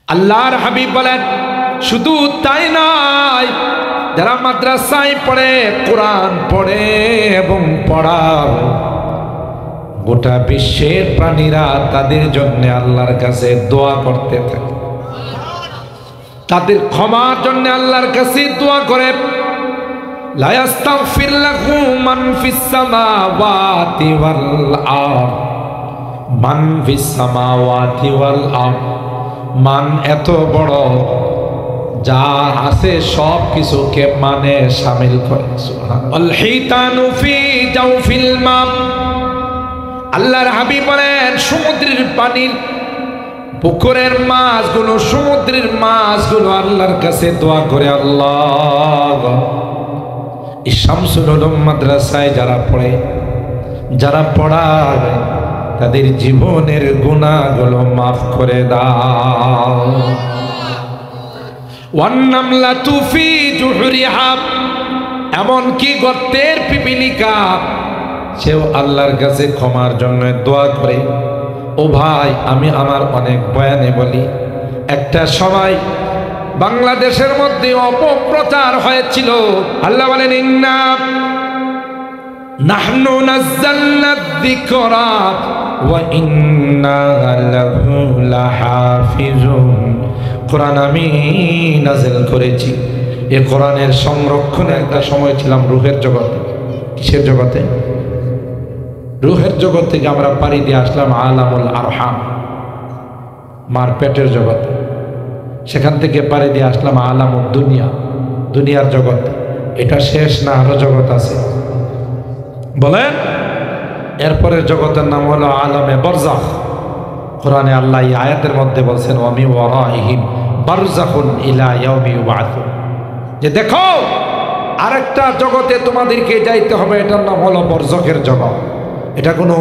আল্লাহর হাবিব বলেন শুধু তাই নয়, যারা মাদ্রাসায় পড়ে, কোরআন পড়ে এবং পড়ায়, গোটা বিশ্বের প্রাণীরা তাদের জন্য আল্লাহর কাছে দোয়া করতে থাকে, তাদের ক্ষমার জন্য আল্লাহর কাছে দোয়া করে। লা ইস্তাগফির লাহু মান ফিস সামাওয়াতি ওয়াল আরদ, মান ফিস সামাওয়াতি ওয়াল আরদ, মান এত বড়, যা আছে সব কিছুকে মানে শামিল করে। সুবহানাল্লাহ। আল হিতানু ফি জাওফিল মা, আল্লাহর হাবিব বলেন সমুদ্রের পানির, পুকুরের মাছগুলো, সমুদ্রের মাছগুলো আল্লাহর কাছে দোয়া করে, আল্লাহ এই শামসুল উলুম মাদ্রাসায় যারা পড়ে, যারা পড়ায়, তাদের জীবনের গুনাহগুলো মাফ করে দাও। ওয়ান্নামলাতু ফি জুহরিহা, এমনকি গর্তের পিপিলিকা সেও আল্লাহর কাছে ক্ষমার জন্য দোয়া করে। ও ভাই, আমি আমার অনেক বয়ানে বলি, একটা সময় বাংলাদেশের মধ্যে অপপ্রচার হয়েছিল। আল্লাহ বলেন ইন্না নাহনু নাযালনা যিকরা ওয়া ইন্না লাহু লাহাফিজুন, কোরআন আমি নাযিল করেছি। এই কোরআনের সংরক্ষণে একটা সময় ছিলাম রূহের জগতে। কিসের জগতে? রূহের জগৎ থেকে আমরা পাড়ি দিয়ে আসলাম আলামুল আরহাম, মার পেটের জগতে। সেখান থেকে পাড়ি দিয়ে আসলাম আলামুল দুনিয়া, দুনিয়ার জগৎ। এটা শেষ না, আরো জগৎ আছে বলেন। এরপরের জগতের নাম হলো আলামে বারজাখ। কোরআনে আল্লাহ এই আয়াতের মধ্যে বলছেন ওয়া মিন ওয়ারাইহিম বারজাখুন ইলা ইয়াউমি ইউবআসুন, যে দেখো আরেকটা জগতে তোমাদেরকে যাইতে হবে, এটার নাম হলো বরজখের জগৎ। এটা কোনো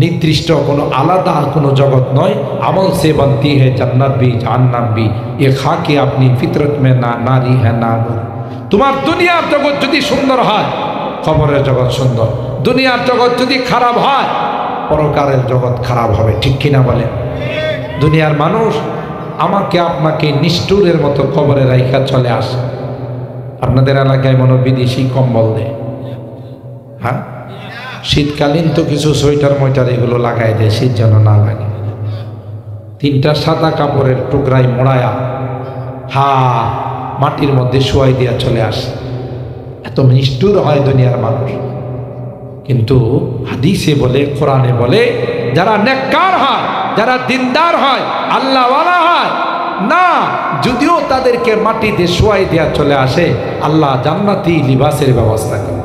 নির্দিষ্ট কোনো আলাদা কোনো জগৎ নয়। আমল সে बनती है जन्नत भी जहन्नम भी, ये खा के अपनी फितरत में ना नारी है ना नूर। তোমার দুনিয়ার জগৎ যদি সুন্দর হয়, কবরের জগৎ সুন্দর। দুনিয়ার জগৎ যদি খারাপ হয়, পরকালের জগৎ খারাপ হবে। ঠিক কিনা বলে? দুনিয়ার মানুষ আমাকে আপনাকে নিষ্ঠুরের মতো কবরে রাইখা চলে আসে। আপনাদের এলাকায় মনে বিদেশি কম্বল দেয়, হ্যাঁ, শীতকালীন তো কিছু সোয়েটার ময়টার এগুলো লাগাই দেয় শীত যেন না লাগে। তিনটা সাদা কাপড়ের টুকরাই মোড়ায়া মাটির মধ্যে শোয়াই দিয়া চলে আসে। এত নিষ্ঠুর হয় দুনিয়ার মানুষ। কিন্তু হাদিসে বলে, কোরআনে বলে, যারা নেককার হয়, যারা দিনদার হয়, আল্লাহওয়ালা হয় না, যদিও তাদেরকে মাটিতে শোয়াই দেয়া চলে আসে, আল্লাহ জান্নাতি লিবাসের ব্যবস্থা করে,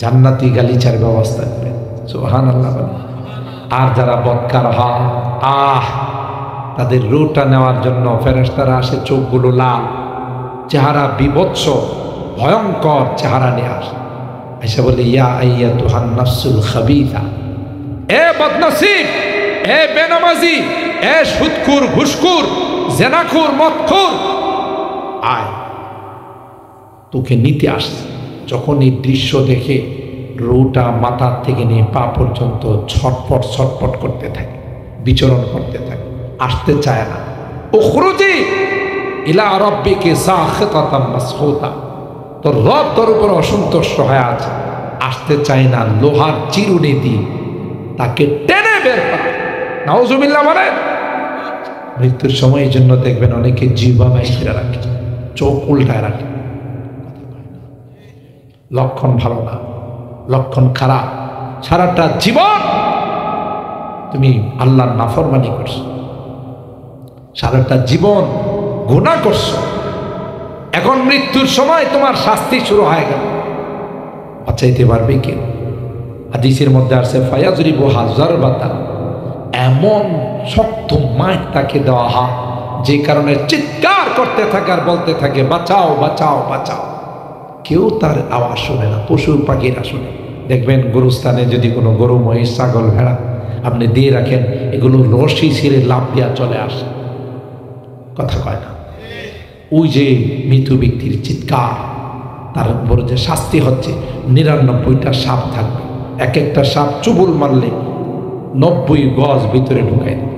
জান্নাতি গালিচার ব্যবস্থা করে। সুবহানাল্লাহ। আর যারা বদকার হয়, তাদের রূহটা নেওয়ার জন্য ফেরেশতারা আসে, চোখগুলো লাল, চেহারা বিভৎস, ভয়ঙ্কর চেহারা নিয়ে আসে। এসে বলে ইয়া আইয়াতুহান নাফসুল খাবিথা, এ বদনসিব, এ বেনামাজি, এ সুদখোর, ঘুষখোর, জেনাখোর, মদখোর, আয়, তোকে নিতে আসছে। যখন এই দৃশ্য দেখে রুটা মাথার থেকে নিয়ে পা পর্যন্ত ছটফট ছটফট করতে থাকে, বিচরণ করতে থাকে, আসতে চায় না। উখরুজি ইলা রাব্বিকি সাখিতাতাম মাসখুতা, তোর রব তোর উপর অসন্তুষ্ট হয়ে আছে, আসতে চায় না। লোহার চিরুনি দিয়ে তাকে টেনে বের করে। নাউজুবিল্লাহ বলেন। মৃত্যুর সময় এই জন্য দেখবেন অনেকে জিহ্বা বাইরে রাখে, চোখ উল্টায় রাখে, লক্ষণ ভালো না, লক্ষণ খারাপ। সারাটা জীবন তুমি আল্লাহর নাফরমানি করছো, সারাটা জীবন গুনাহ করছো, এখন মৃত্যুর সময় তোমার শাস্তি শুরু হয়ে গেল। বাঁচাইতে পারবে কেউ? হাদিসের মধ্যে আসছে ফায়াজরিবু হাজারবাতা, এমন শক্ত মাইর তাকে দেওয়া হয় যে কারণে চিৎকার করতে থাকে আর বলতে থাকে বাঁচাও বাঁচাও বাঁচাও। কেউ তার আওয়াজ শোনে না, পশু পাখিরা শোনে। দেখবেন গরুস্থানে যদি কোনো গরু, মহিষ, ছাগল, ভেড়া আপনি দিয়ে রাখেন, এগুলো রশি ছিঁড়ে লাফ দিয়া চলে আসে, কথা কয় না। ওই যে মৃত ব্যক্তির চিৎকার, তার উপর যে শাস্তি হচ্ছে, ৯৯টা সাপ থাকবে, এক একটা সাপ চুবুল মারলে ৯০ গজ ভিতরে ঢুকাই দেবে।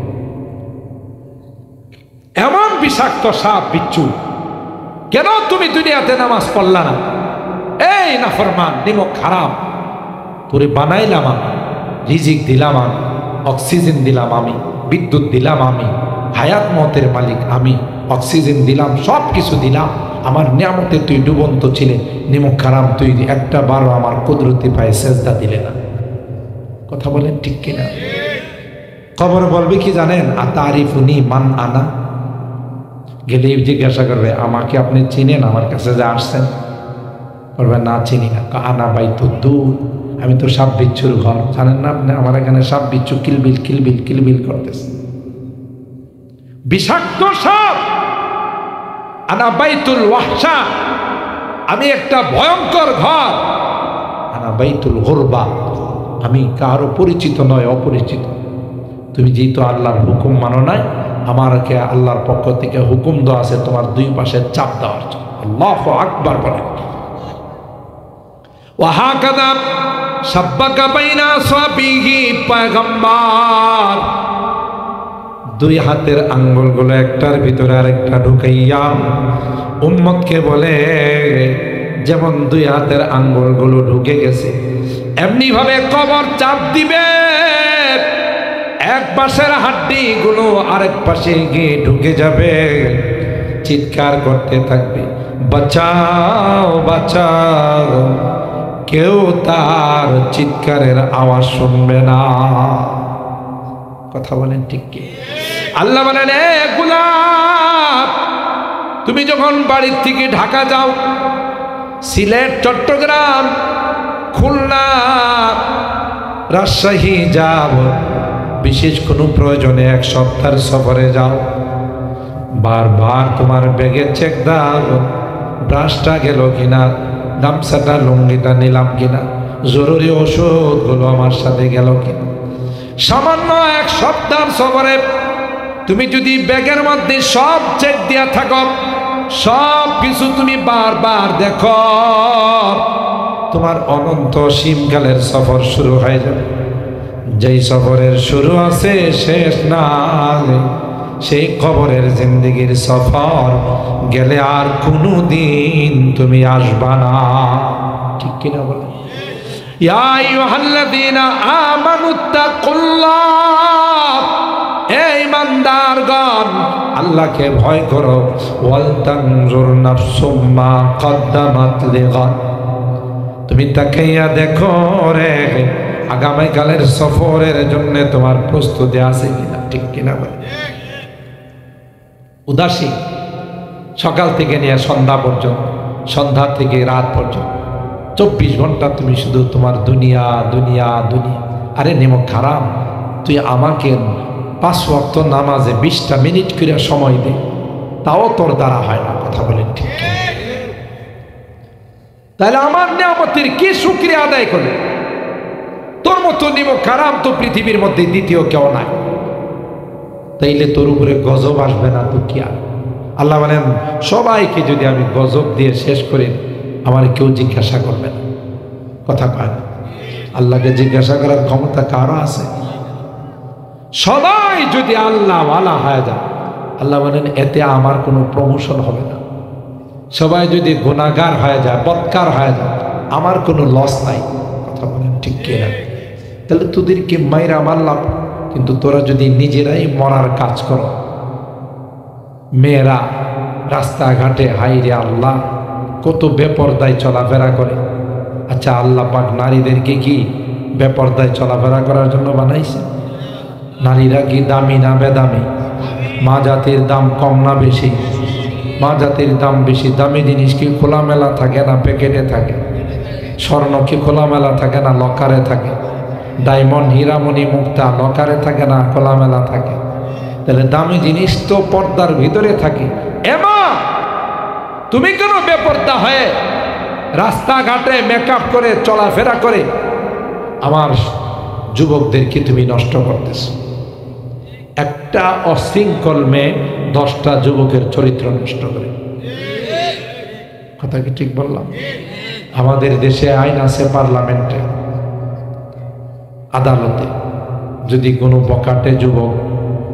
বিষাক্ত সাপ বিচ্ছু, কেন তুমি দুনিয়াতে নামাজ পড়লা না? এই নাফরমান, নিমক হারাম, তোরে বানাইলাম আমি, রিজিক দিলাম আমি, অক্সিজেন দিলাম আমি, বিদ্যুৎ দিলাম আমি, হায়াত মতের মালিক আমি, অক্সিজেন দিলাম, সব কিছু দিলাম, আমার নিয়ামতে তুই ডুবন্ত ছিলে, নিমক হারাম তুই একটা বারো আমার কুদরতি পায়ে সেজদা দিলে না। কথা বলেন ঠিক কিনা? খবর বলবে কি জানেন? আতারিফুনি মান আনা, গেলেই জিজ্ঞাসা করবে আমাকে আপনি চিনেন? আমার কাছে যে আসছেন, বলবে না চিনি না। আনা বাই তো দূর, আমি তো সাপ বিচ্ছুর ঘর, জানেন না আপনি? আমার এখানে সাপ বিচ্ছু কিলবিল কিলবিল কিলবিল করতেছে, বিষাক্ত সাপ। আনা বাইতুল ওয়াহশা, আমি একটা ভয়ঙ্কর ঘর। আনা বাইতুল গুরবা, আমি কারো পরিচিত নয়, অপরিচিত। তুমি যেহেতু আল্লাহর হুকুম মানো নাই, আমারকে আল্লাহর পক্ষ থেকে হুকুম দেওয়া আছে তোমার দুই পাশে চাপ দেওয়ার জন্য। আল্লাহু আকবার বলেন। ওয়াহাকাদা সাব্বাকা বাইনা সাবিহি পয়গম্বর, দুই হাতের আঙ্গুলগুলো একটার ভিতরে আরেকটা ঢুকাইয়া উম্মতকে বলে, যেমন দুই হাতের আঙ্গুলগুলো ঢুকে গেছে এমনি ভাবে কবর চাপ দিবে, এক পাশের হাড্ডি গুলো আরেক পাশে গিয়ে ঢুকে যাবে, চিৎকার করতে থাকবে বাঁচাও বাঁচাও, কেউ তার চিৎকারের আওয়াজ শুনবে না। কথা বলেন ঠিক কি? আল্লাহ বলেন, এ গোলাপ, তুমি যখন বাড়ির থেকে ঢাকা যাও, সিলেট, চট্টগ্রাম, খুলনা, রাজশাহী যাও, বিশেষ কোনো প্রয়োজনে এক সপ্তাহের সফরে যাও, বারবার তোমার ব্যাগে চেক দাও, ব্রাশটা গেল কিনা, গামছাটা লুঙ্গিটা নিলাম কিনা, জরুরি ওষুধগুলো আমার সাথে গেল কিনা। সামান্য এক সপ্তাহ সফরে তুমি যদি ব্যাগের মধ্যে সব চেক দিয়া থাকো, সব কিছু তুমি বারবার দেখো, তোমার অনন্ত সীমকালের সফর শুরু হয়ে যাবে। যেই সফরের শুরু আছে শেষ নাই, সেই কবরের জিন্দেগির সফর গেলে আর কোনো দিন তুমি আসবা না। ঠিক কিনা বলে? ইয়া আইয়ুহাল্লাযীনা আমানুত্তাকুল্লাহ, হে ঈমানদারগণ, আল্লাহকে ভয় করো। ওয়াল তানজুর নাফসুম মা কদ্দামাত লিগাদ, তুমি তাকাইয়া দেখো রে, আগামীকালের সফরের জন্য তোমার প্রস্তুতি আছে কিনা। ঠিক কিনা বলে? উদাসীন, সকাল থেকে নিয়ে সন্ধ্যা পর্যন্ত, সন্ধ্যা থেকে রাত পর্যন্ত 24 ঘন্টা তুমি শুধু তোমার দুনিয়া দুনিয়া দুনিয়া। আরে নিমক হারাম, তুই আমাকে 5 ওয়াক্ত নামাজে 20টা মিনিট করে সময় দে, তাও তোর দ্বারা হয় না। কথা বলেন ঠিক? তাহলে আমার নিয়ামতের কি শুকরিয়া আদায় করলে? তোর মতো নিমক হারাম তো পৃথিবীর মধ্যে দ্বিতীয় কেউ নাই, তাইলে তোর উপরে গজব আসবে না তো কি? আর আল্লাহ বলেন, সবাইকে যদি আমি গজব দিয়ে শেষ করি, আমার কেউ জিজ্ঞাসা করবে না। কথা কয় না? আল্লাহকে জিজ্ঞাসা করার ক্ষমতা কারো আছে? সবাই যদি আল্লাহ ওয়ালা হয়ে যায়, আল্লাহ বলেন এতে আমার কোনো প্রমোশন হবে না। সবাই যদি গুনাহগার হয়ে যায়, বদকার হয়ে যায়, আমার কোনো লস নাই। কথা বলেন ঠিক কিনা? তাহলে তোদেরকে মাইরা মারলাম, কিন্তু তোরা যদি নিজেরাই মরার কাজ করো। মেয়েরা রাস্তাঘাটে হাইরে আল্লাহ কত বেপরদায় চলাফেরা করে। আচ্ছা, আল্লাহ পাক নারীদেরকে কি বেপরদায় চলাফেরা করার জন্য বানাইছে? নারীরা কি দামি না বেদামি? মা জাতির দাম কম না বেশি? মা জাতির দাম বেশি। দামি জিনিস কি খোলামেলা থাকে না প্যাকেটে থাকে? স্বর্ণ কি খোলামেলা থাকে না লকারে থাকে? ডায়মন্ড, হীরামণি, মুক্তা লকারে থাকে না খোলামেলা থাকে? তাহলে দামি জিনিস তো পর্দার ভিতরে থাকে। এমা, তুমি কেন বেপর্দা হয়ে রাস্তাঘাটে মেকআপ করে চলাফেরা করে আমার যুবকদেরকে তুমি নষ্ট করতেছ? একটা অশৃঙ্খল মেয়ে 10টা যুবকের চরিত্র নষ্ট করে। কথা কি ঠিক বললাম? আমাদের দেশে আইন আছে, পার্লামেন্টে, আদালতে, যদি কোনো বকাটে যুবক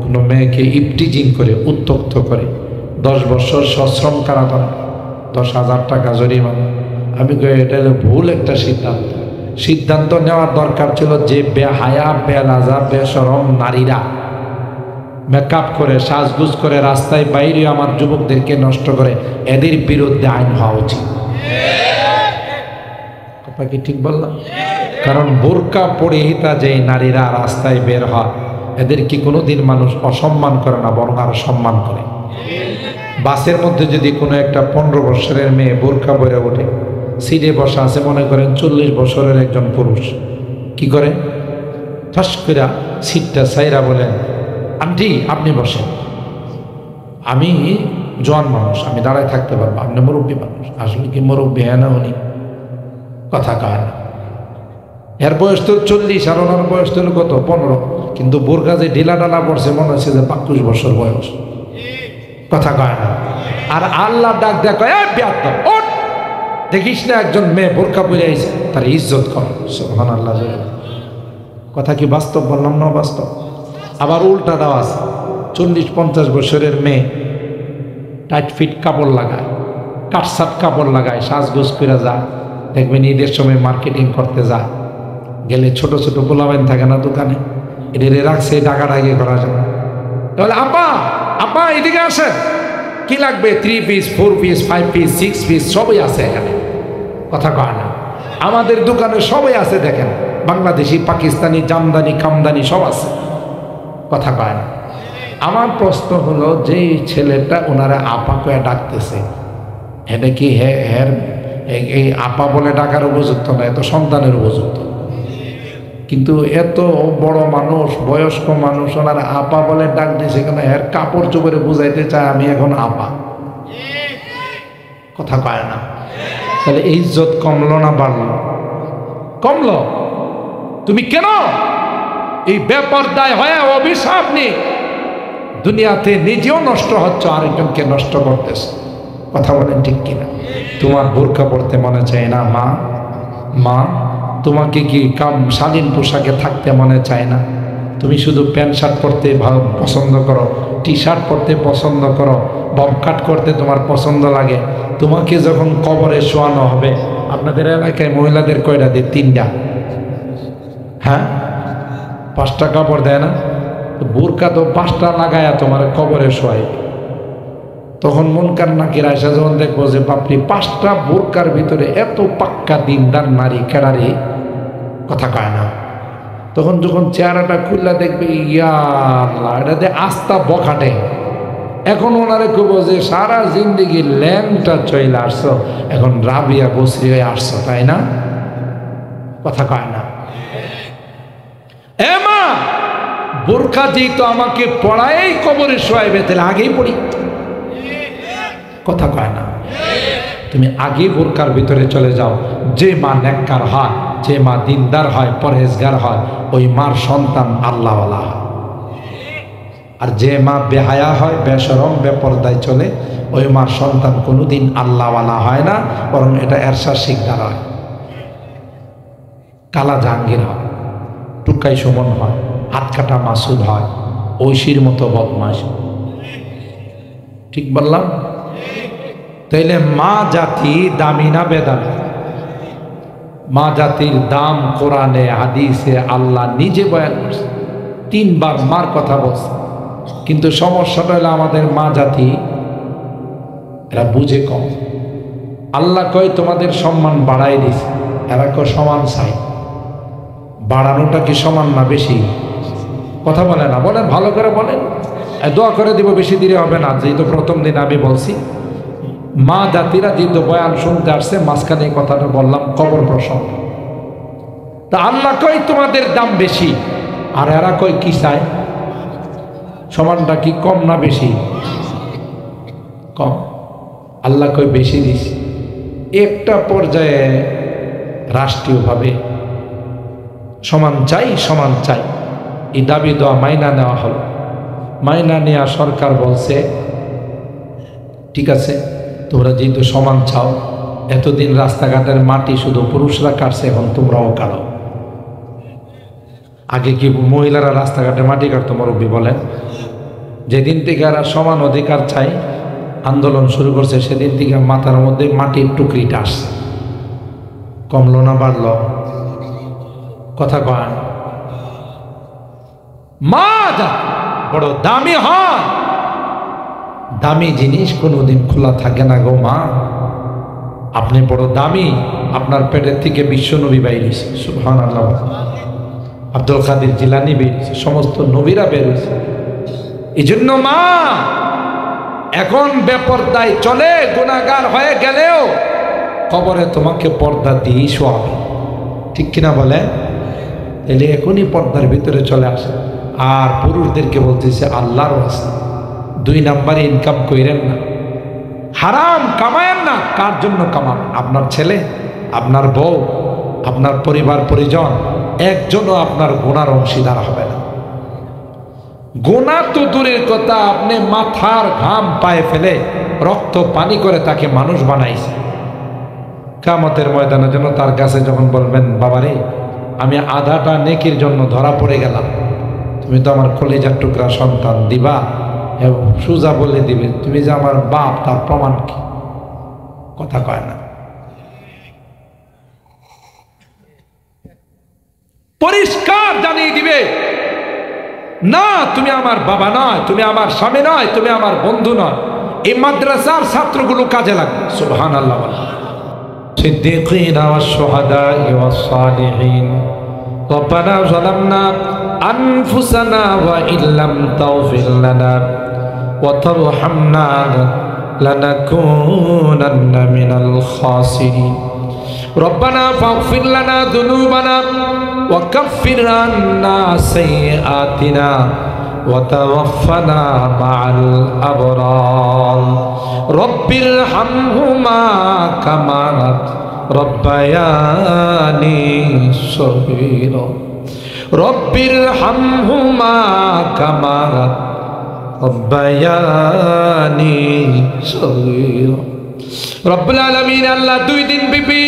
কোনো মেয়েকে ইপটিজিং করে, উত্তক্ত করে, 10 বছর সশ্রম কারাদণ্ড, 10,000 টাকা জরিমানা। আমি কই এটা হলো ভুল একটা সিদ্ধান্ত। সিদ্ধান্ত নেওয়ার দরকার ছিল যে বেহায়া, বেলাজা, বেশরম নারীরা মেকআপ করে, সাজগুজ করে রাস্তায় বাইরে আমার যুবকদেরকে নষ্ট করে, এদের বিরুদ্ধে আইন হওয়া উচিত। কথা কি ঠিক বললাম? কারণ বোরকা পরিহিতা যে নারীরা রাস্তায় বের হয়, এদের কি কোনোদিন মানুষ অসম্মান করে না, বরং আরো সম্মান করে। বাসের মধ্যে যদি কোনো একটা 15 বছরের মেয়ে বোরকা পরে ওঠে, সিটে বসা আছে মনে করেন 40 বছরের একজন পুরুষ, কি করে? ঠাস করে সিটটা সাইরা বলেন, আন্টি আপনি বসেন, আমি জোয়ান মানুষ, আমি দাঁড়ায় থাকতে পারবো, আপনি মুরব্বী মানুষ। আসলে কি মুরব্বী? হ্যাঁ না উনি? কথা কয় না। এর বয়স তো 40, আর ওনার বয়স তো কত? 15, কিন্তু বোরকা যে ঢিলা ডালা পড়ছে মনে হচ্ছে যে 25 বছর বয়স। কথা কয় না। আর আল্লাহ ডাক দেখ, দেখিস না একজন মেয়ে বোরকা পরে আইছে, তার ইজ্জত কর। সুবহানাল্লাহ। কথা কি বাস্তব বললাম না বাস্তব? আবার উল্টা দেওয়া আছে, 40-50 বছরের মেয়ে টাইট ফিট কাপড় লাগায়, কাটসাট কাপড় লাগায়, সাজগোজ করে যায়, দেখবেন ঈদের সময় মার্কেটিং করতে যায়, গেলে ছোট ছোট পোলাবেন থাকে না দোকানে, এদের রাখছে ডাকাডাকি করার জন্য। তাহলে আপা আপা এদিকে আসেন, কি লাগবে? 3 পিস, 4 পিস, 5 পিস, 6 পিস সবই আছে এখানে। কথা কয় না। আমাদের দোকানে সবই আছে, দেখেন, বাংলাদেশি, পাকিস্তানি, জামদানি, কামদানি সব আছে। কথা কয় না। আমার প্রশ্ন হলো, যে ছেলেটা ওনারা আপা কয়ে ডাকতেছে, এটা কি হ্যাঁ এই আপা বলে ডাকার উপযুক্ত না? এত সন্তানের উপযুক্ত। কিন্তু এত বড় মানুষ, বয়স্ক মানুষ, ওনারা আপা বলে ডাক দিয়েছে কেন? এর কাপড় চোপড়ে বুঝাইতে চায় আমি এখন আপা। কথা কয় না। তাহলে এই ইজ্জত কমলো না বাড়লো? কমলো। তুমি কেন এই বেপরদায় হয়ে অভিশাপ নিয়ে দুনিয়াতে নিজেও নষ্ট হচ্ছ, আরেকজনকে নষ্ট করতেছ? কথা বলেন ঠিক কিনা? তোমার বোরকা পড়তে মনে চায় না মা? মা তোমাকে কি শালীন পোশাকে থাকতে মনে চায় না? তুমি শুধু প্যান্ট শার্ট পরতে পছন্দ করো, টি শার্ট পরতে পছন্দ করো, বব কাট করতে তোমার পছন্দ লাগে। তোমাকে যখন কবরে শোয়ানো হবে, আপনাদের এলাকায় মহিলাদের কয়টা দিয়ে? 3টা। হ্যাঁ, 5টা কাপড় দেয় না? বোরকা তো 5টা লাগায়া তোমার কবরে শোয়াই। তখন মুনকার নাকির আয়সা যখন দেখবো যে বাপরি 5টা বোরকার ভিতরে এত পাক্কা দিনদার নারী কেডারি। কথা কয় না। তখন যখন চেহারাটা খুললা দেখবে, ইয়া আল্লাহ, এটা দিয়ে আস্থা বখাটে। এখন ওনারে কব যে সারা জিন্দিগি ল্যাংটা চলে আসছো, এখন রাবিয়া বসরি হয়ে আসছো, তাই না? কথা কয় না। এ মা, বোরকা যেহেতু আমাকে পড়াই কবরে শোয়াইবে, তাহলে আগেই পড়ি। কথা কয় না। তুমি আগে বোরকার ভিতরে চলে যাও। যে মা নেককার হয়, যে মা দিনদার হয়, পরহেজগার হয়, ওই মার সন্তান আল্লাহওয়ালা হয়। আর যে মা বেহায়া হয়, বেশরম, বেপরদায় চলে, ওই মার সন্তান কোনোদিন আল্লাহওয়ালা হয় না, বরং এটা এরশাদ শিকদার হয়, কালা জাহাঙ্গীর হয়, টুকাই সুমন হয়, হাত কাটা মাসুদ হয়, ঐশীর মতো বদমাশ। ঠিক বললাম? তাইলে মা জাতি দামি না বেদামি? মা জাতির দাম কোরআনে হাদিসে আল্লাহ নিজে বয়ান করছে, 3বার মার কথা বলছে। কিন্তু সমস্যাটা হলো আমাদের মা জাতি এরা বুঝে কম। আল্লাহ কয় তোমাদের সম্মান বাড়াই দিছে, এরা কয় সমান চাই। বাড়ানোটা কি সমান না বেশি? কথা বলে না, বলেন ভালো করে বলেন। দোয়া করে দিব, বেশি দেরি হবে না। যেহেতু প্রথম দিন আমি বলছি, মা জাতিরা যেহেতু বয়ান শুনতে আসছে, মাঝখানে এই কথাটা বললাম, কবর প্রসঙ্গ। তা আল্লাহ কয় তোমাদের দাম বেশি, আর এরা কয় কি চায়? সমানটা কি কম না বেশি? কম। আল্লাহ কয় বেশি দিছি। একটা পর্যায়ে রাষ্ট্রীয়ভাবে সমান চাই, সমান চাই, এই দাবি দেওয়া মাইনা নেওয়া হলো। মাইনা নেওয়া সরকার বলছে ঠিক আছে, তোমরা যেহেতু সমান চাও, এতদিন রাস্তাঘাটের মাটি শুধু পুরুষরা কাটছে, এখন তোমরাও কাটো। আগে কি মহিলারা রাস্তাঘাটে মাটি কাটতো? মুরব্বী বলেন। যেদিন থেকে এরা সমান অধিকার চাই, আন্দোলন শুরু করছে সেদিন থেকে মাথার মধ্যে মাটির টুকরিটা আসছে। কমলো না বাড়লো? কথা কয় মা বড় দামি হয়, দামি জিনিস কোনোদিন খোলা থাকে না গো মা। আপনি বড় দামি, আপনার পেটের থেকে বিশ্বনবী বেরিয়েছে, সুবহানাল্লাহ। আব্দুল কাদের জিলানী বেরিয়েছে, সমস্ত নবীরা বেরিয়েছে। এই জন্য মা এখন বেপরদায় চলে, গুনাহগার হয়ে গেলেও কবরে তোমাকে পর্দা দিয়ে শোয়াবে, ঠিক কিনা বলে? তাহলে এখনই পর্দার ভিতরে চলে আসে। আর পুরুষদেরকে বলতেছে আল্লাহর রাস্তা, 2 নাম্বারে ইনকাম কইরেন না, হারাম কামায়েন না। কার জন্য কামান? আপনার ছেলে, আপনার বউ, আপনার পরিবার পরিজন, একজনও আপনার গুনার অংশীদার হবে না। গুনাহ তো দূরের কথা, আপনি মাথার ঘাম পায়ে ফেলে রক্ত পানি করে তাকে মানুষ বানাইছে। কিয়ামতের ময়দানে যেন তার কাছে যখন বলবেন বাবারে আমি আধাটা নেকির জন্য ধরা পড়ে গেলাম, তুমি তো আমার কলিজার টুকরা সন্তান, দিবা? সুজা বলে দিবে তুমি যে আমার বাপ, তার প্রমাণ কি? কথা কয় না। পরিষ্কার জানিয়ে দিবে না তুমি আমার বাবা নয়, তুমি আমার স্বামী নয়, তুমি আমার বন্ধু নয়। এই মাদ্রাসার ছাত্রগুলো কাজে লাগবে। সুবহানাল্লাহ। সিদ্দিকিন ওয়াস শুহাদা ওয়াস সালিহিন রব্বানা যালামনা আনফুসানা ওয়া ইল্লাম তাগফির লানা ওয়া তারহামনা লানাকুনান্না মিনাল খাসিরিন। রব্বানা ফাগফির লানা যুনুবানা ওয়া কাফির আন্না সাইয়্যাতিনা ওয়া তাওয়াফানা মা'আল আবরার। রব্বির হামহুমা কামা রব্বায়ানি সগীরা। রব্বির হামহুমা কামা রব্বায়ানি সগীরা। রব্বুল আলামিন আল্লাহ 2 দিন ব্যাপী